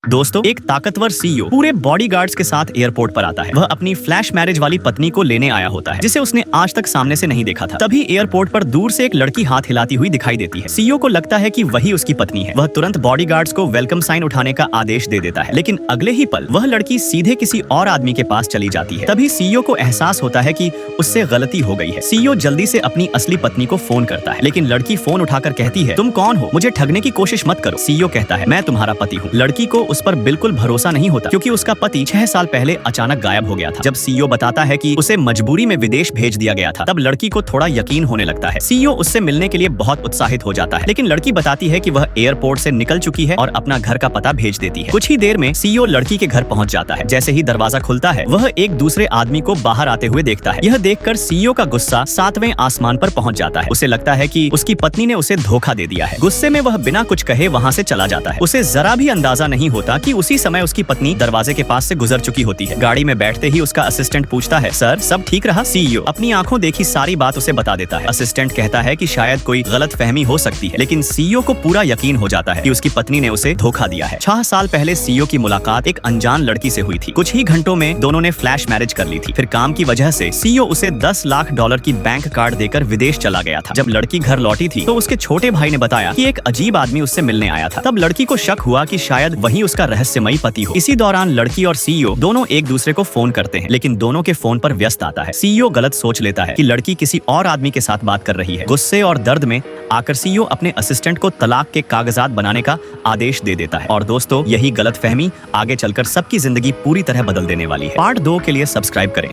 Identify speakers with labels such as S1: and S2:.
S1: दोस्तों, एक ताकतवर सीईओ पूरे बॉडीगार्ड्स के साथ एयरपोर्ट पर आता है। वह अपनी फ्लैश मैरिज वाली पत्नी को लेने आया होता है, जिसे उसने आज तक सामने से नहीं देखा था। तभी एयरपोर्ट पर दूर से एक लड़की हाथ हिलाती हुई दिखाई देती है। सीईओ को लगता है कि वही उसकी पत्नी है। वह तुरंत बॉडीगार्ड्स को वेलकम साइन उठाने का आदेश दे देता है, लेकिन अगले ही पल वह लड़की सीधे किसी और आदमी के पास चली जाती है। तभी सीईओ को एहसास होता है कि उससे गलती हो गई है। सीईओ जल्दी से अपनी असली पत्नी को फोन करता है, लेकिन लड़की फोन उठाकर कहती है, तुम कौन हो? मुझे ठगने की कोशिश मत करो। सीईओ कहता है, मैं तुम्हारा पति हूँ। लड़की को उस पर बिल्कुल भरोसा नहीं होता, क्योंकि उसका पति 6 साल पहले अचानक गायब हो गया था। जब सीईओ बताता है कि उसे मजबूरी में विदेश भेज दिया गया था, तब लड़की को थोड़ा यकीन होने लगता है। सीईओ उससे मिलने के लिए बहुत उत्साहित हो जाता है, लेकिन लड़की बताती है कि वह एयरपोर्ट से निकल चुकी है और अपना घर का पता भेज देती है। कुछ ही देर में सीईओ लड़की के घर पहुंच जाता है। जैसे ही दरवाजा खुलता है, वह एक दूसरे आदमी को बाहर आते हुए देखता है। यह देखकर सीईओ का गुस्सा 7वें आसमान पर पहुंच जाता है। उसे लगता है कि उसकी पत्नी ने उसे धोखा दे दिया है। गुस्से में वह बिना कुछ कहे वहां से चला जाता है। उसे जरा भी अंदाजा नहीं होता कि उसी समय उसकी पत्नी दरवाजे के पास से गुजर चुकी होती है। गाड़ी में बैठते ही उसका असिस्टेंट पूछता है, सर सब ठीक रहा? सीईओ अपनी आंखों देखी सारी बात उसे बता देता है। असिस्टेंट कहता है कि शायद कोई गलतफहमी हो सकती है, लेकिन सीईओ को पूरा यकीन हो जाता है कि उसकी पत्नी ने उसे धोखा दिया है। 6 साल पहले सीईओ की मुलाकात एक अनजान लड़की से हुई थी। कुछ ही घंटों में दोनों ने फ्लैश मैरिज कर ली थी। फिर काम की वजह से सीईओ उसे $10 लाख की बैंक कार्ड देकर विदेश चला गया था। जब लड़की घर लौटी थी तो उसके छोटे भाई ने बताया कि एक अजीब आदमी उससे मिलने आया था। तब लड़की को शक हुआ कि शायद वही उसका रहस्यमयी पति हो। इसी दौरान लड़की और सीईओ दोनों एक दूसरे को फोन करते हैं, लेकिन दोनों के फोन पर व्यस्त आता है। सीईओ गलत सोच लेता है कि लड़की किसी और आदमी के साथ बात कर रही है। गुस्से और दर्द में आकर सीईओ अपने असिस्टेंट को तलाक के कागजात बनाने का आदेश दे देता है। और दोस्तों, यही गलतफहमी आगे चलकर सबकी जिंदगी पूरी तरह बदल देने वाली है। पार्ट 2 के लिए सब्सक्राइब करें।